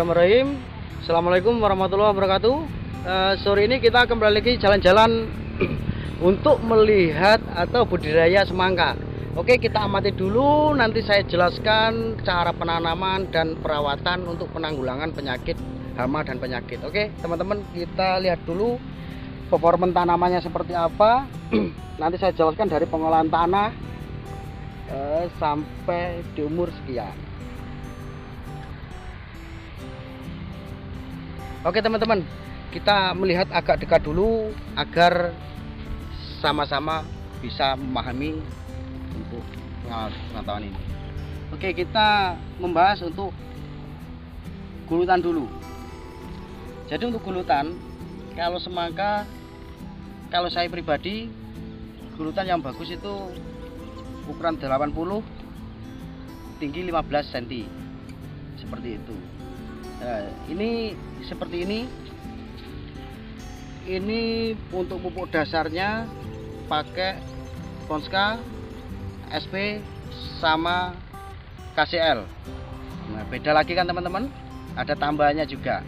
Bismillahirrahmanirrahim. Assalamualaikum warahmatullahi wabarakatuh. Sore ini kita kembali lagi jalan-jalan untuk melihat atau budidaya semangka. Oke, kita amati dulu, nanti saya jelaskan cara penanaman dan perawatan untuk penanggulangan penyakit hama dan penyakit. Oke teman-teman, kita lihat dulu performa tanamannya seperti apa. Nanti saya jelaskan dari pengolahan tanah sampai di umur sekian. Oke teman-teman, kita melihat agak dekat dulu agar sama-sama bisa memahami untuk pengetahuan ini. Oke, kita membahas untuk gulutan dulu. Jadi untuk gulutan, kalau semangka, kalau saya pribadi, gulutan yang bagus itu ukuran 80, tinggi 15 cm, seperti itu. Nah, ini seperti ini untuk pupuk dasarnya pakai Ponska, SP sama KCL. Nah, beda lagi kan teman-teman, ada tambahannya juga.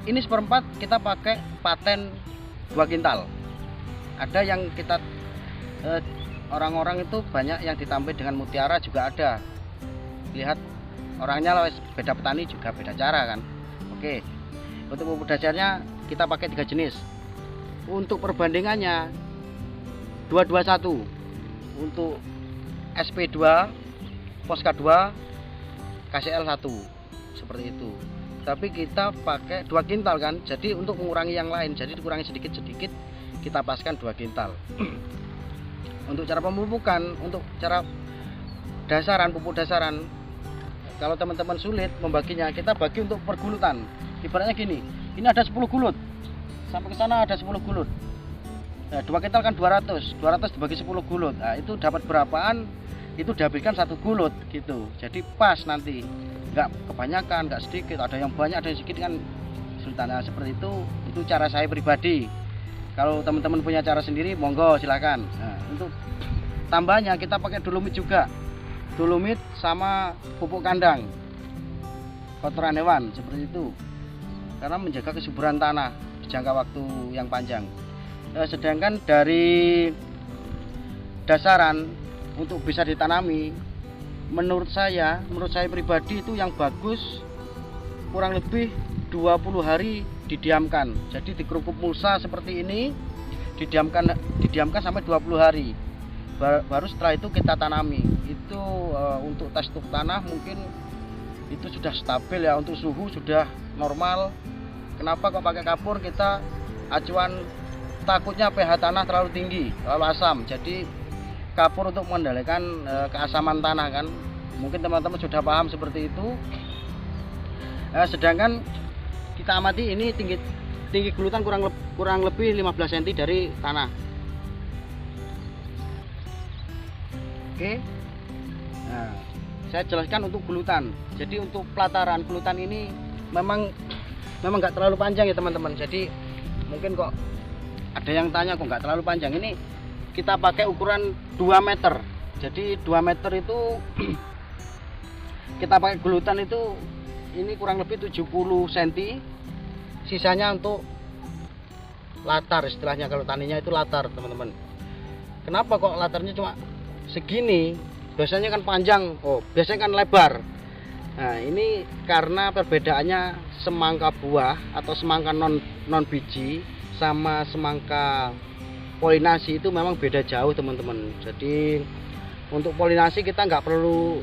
Ini seperempat kita pakai paten 2 kintal. Ada yang kita orang-orang itu banyak yang ditambah dengan mutiara juga ada. Lihat orangnya loh, beda petani juga beda cara kan. Oke, untuk pupuk dasarnya kita pakai 3 jenis. Untuk perbandingannya 221 untuk SP2, Ponska 2, KCL 1, seperti itu. Tapi kita pakai 2 kintal kan, jadi untuk mengurangi yang lain, jadi dikurangi sedikit-sedikit, kita paskan 2 kintal. Untuk cara pemupukan, untuk cara dasaran, pupuk dasaran, kalau teman-teman sulit membaginya, kita bagi untuk pergulutan. Ibaratnya gini, ini ada 10 gulut, sampai ke sana ada 10 gulut. Nah, 2 kintal kan 200 dibagi 10 gulut. Nah, itu dapat berapaan? Itu dihabiskan 1 gulut gitu. Jadi pas nanti, nggak kebanyakan, nggak sedikit. Ada yang banyak, ada yang sedikit kan sultannya seperti itu. Itu cara saya pribadi. Kalau teman-teman punya cara sendiri, monggo silakan. Nah, untuk tambahnya kita pakai dolomit juga. Dolomit sama pupuk kandang, kotoran hewan seperti itu, karena menjaga kesuburan tanah di jangka waktu yang panjang. Sedangkan dari dasaran untuk bisa ditanami, menurut saya pribadi itu yang bagus kurang lebih 20 hari didiamkan. Jadi dikerupuk mulsa seperti ini, didiamkan sampai 20 hari. Baru setelah itu kita tanami. Itu untuk tekstur tanah mungkin itu sudah stabil ya, untuk suhu sudah normal. Kenapa kok pakai kapur? Kita acuan takutnya pH tanah terlalu tinggi, terlalu asam. Jadi kapur untuk mengendalikan keasaman tanah kan. Mungkin teman-teman sudah paham seperti itu. Sedangkan kita amati ini tinggi gulutan kurang lebih 15 cm dari tanah. Oke. Nah, saya jelaskan untuk gulutan. Jadi untuk pelataran gulutan ini memang nggak terlalu panjang ya teman-teman. Jadi mungkin kok ada yang tanya kok nggak terlalu panjang. Ini kita pakai ukuran 2 meter. Jadi 2 meter itu kita pakai gulutan itu ini kurang lebih 70 cm. Sisanya untuk latar, istilahnya kalau taninya itu latar teman-teman. Kenapa kok latarnya cuma segini? Biasanya kan panjang, biasanya kan lebar. Nah, ini karena perbedaannya semangka buah atau semangka non biji sama semangka polinasi itu memang beda jauh teman-teman. Jadi untuk polinasi kita nggak perlu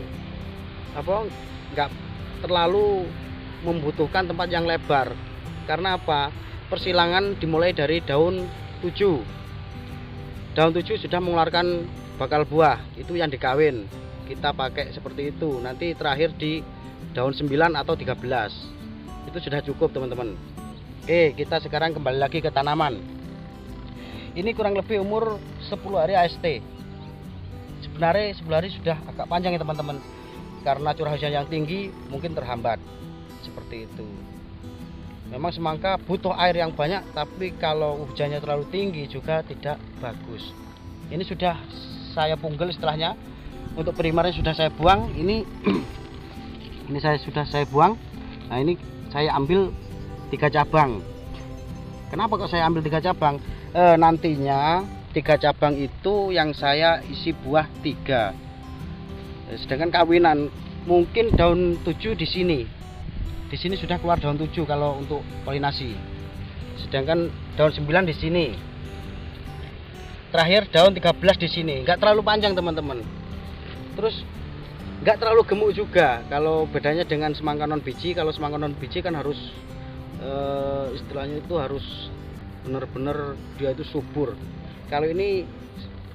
nggak terlalu membutuhkan tempat yang lebar. Karena apa? Persilangan dimulai dari daun 7. Daun 7 sudah mengeluarkan bakal buah, itu yang dikawin. Kita pakai seperti itu. Nanti terakhir di daun 9 atau 13. Itu sudah cukup teman-teman. Oke, kita sekarang kembali lagi ke tanaman. Ini kurang lebih umur 10 hari AST. Sebenarnya 10 hari sudah agak panjang ya teman-teman. Karena curah hujan yang tinggi mungkin terhambat. Seperti itu. Memang semangka butuh air yang banyak, tapi kalau hujannya terlalu tinggi juga tidak bagus. Ini sudah saya punggel istilahnya. Untuk primernya sudah saya buang. Ini sudah saya buang. Nah ini saya ambil 3 cabang. Kenapa kok saya ambil 3 cabang? Nantinya 3 cabang itu yang saya isi buah 3. Sedangkan kawinan mungkin daun 7 di sini. Di sini sudah keluar daun 7 kalau untuk polinasi. Sedangkan daun 9 di sini. Terakhir daun 13 di sini. Enggak terlalu panjang teman-teman. Terus enggak terlalu gemuk juga. Kalau bedanya dengan semangka non biji, kalau semangka non biji kan harus istilahnya itu harus benar-benar dia itu subur. Kalau ini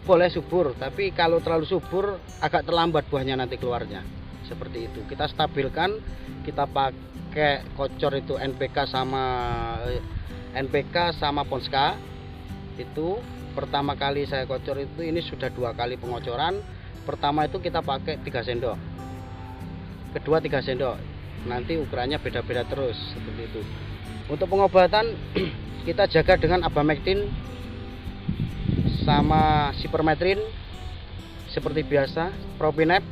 boleh subur, tapi kalau terlalu subur agak terlambat buahnya nanti keluarnya. Seperti itu. Kita stabilkan, kita pakai kocor itu NPK sama Ponska. Itu pertama kali saya kocor itu, ini sudah 2 kali pengocoran. Pertama itu kita pakai 3 sendok, kedua 3 sendok, nanti ukurannya beda-beda terus seperti itu. Untuk pengobatan kita jaga dengan Abamectin sama Sipermetrin seperti biasa, Propinep.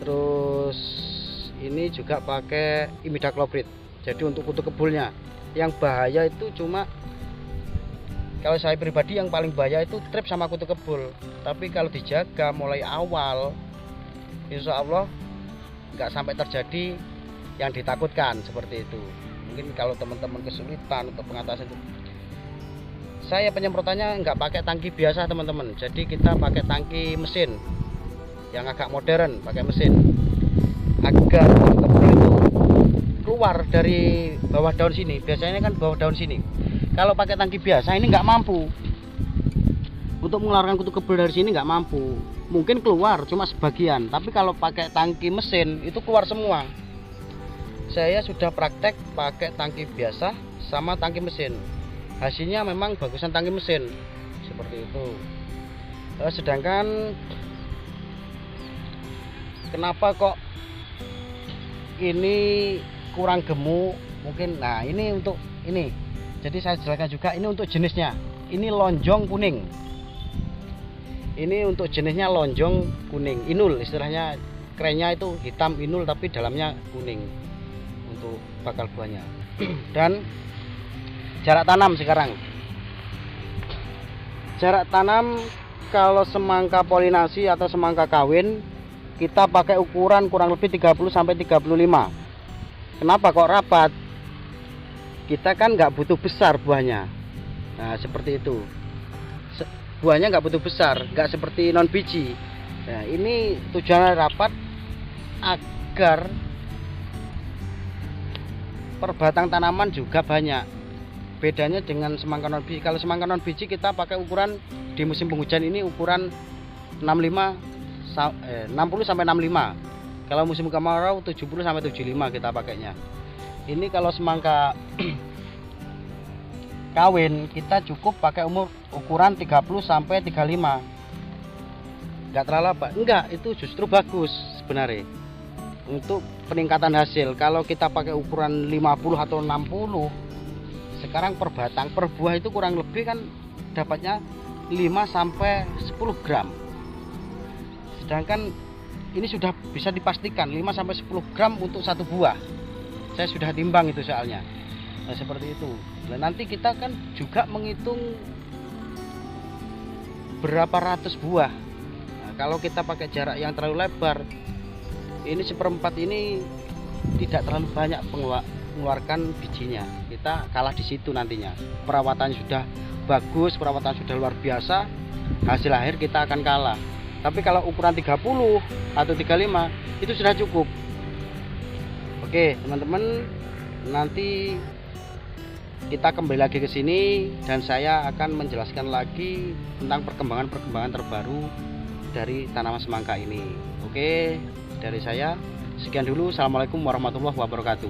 Terus ini juga pakai Imidacloprid. Jadi untuk kutu kebulnya yang bahaya itu cuma, kalau saya pribadi yang paling bahaya itu trip sama kutu kebul. Tapi kalau dijaga mulai awal, insya Allah nggak sampai terjadi yang ditakutkan seperti itu. Mungkin kalau teman-teman kesulitan untuk pengatasan itu, saya penyemprotannya nggak pakai tangki biasa teman-teman. Jadi kita pakai tangki mesin yang agak modern, pakai mesin agar kutu kebul itu keluar dari bawah daun sini. Biasanya kan bawah daun sini. Kalau pakai tangki biasa ini nggak mampu untuk mengeluarkan kutu kebul dari sini, nggak mampu. Mungkin keluar cuma sebagian, tapi kalau pakai tangki mesin itu keluar semua. Saya sudah praktek pakai tangki biasa sama tangki mesin. Hasilnya memang bagusan tangki mesin seperti itu. Sedangkan kenapa kok ini kurang gemuk? Mungkin, nah ini untuk ini. Jadi saya jelaskan juga, ini untuk jenisnya. Ini lonjong kuning. Ini untuk jenisnya lonjong kuning. Inul istilahnya, kerennya itu hitam inul tapi dalamnya kuning untuk bakal buahnya. Dan jarak tanam sekarang. Jarak tanam kalau semangka polinasi atau semangka kawin kita pakai ukuran kurang lebih 30 sampai 35. Kenapa kok rapat? Kita kan nggak butuh besar buahnya. Nah seperti itu, buahnya nggak butuh besar, nggak seperti non biji. Nah ini tujuannya rapat agar perbatang tanaman juga banyak. Bedanya dengan semangka non biji, kalau semangka non biji kita pakai ukuran di musim penghujan ini ukuran 60 sampai 65. Kalau musim kemarau 70 sampai 75 kita pakainya. Ini kalau semangka kawin kita cukup pakai ukuran 30 sampai 35. Enggak terlalu apa? Enggak, itu justru bagus sebenarnya. Untuk peningkatan hasil, kalau kita pakai ukuran 50 atau 60, sekarang per batang per buah itu kurang lebih kan dapatnya 5 sampai 10 gram. Sedangkan ini sudah bisa dipastikan 5 sampai 10 gram untuk satu buah. Saya sudah timbang itu soalnya. Nah, seperti itu. Nah, nanti kita kan juga menghitung berapa ratus buah. Nah, kalau kita pakai jarak yang terlalu lebar, ini 1/4 ini tidak terlalu banyak mengeluarkan bijinya. Kita kalah di situ nantinya. Perawatan sudah bagus, perawatan sudah luar biasa, hasil akhir kita akan kalah. Tapi kalau ukuran 30 atau 35 itu sudah cukup. Oke teman-teman, nanti kita kembali lagi ke sini dan saya akan menjelaskan lagi tentang perkembangan terbaru dari tanaman semangka ini. Oke, dari saya sekian dulu. Assalamualaikum warahmatullahi wabarakatuh.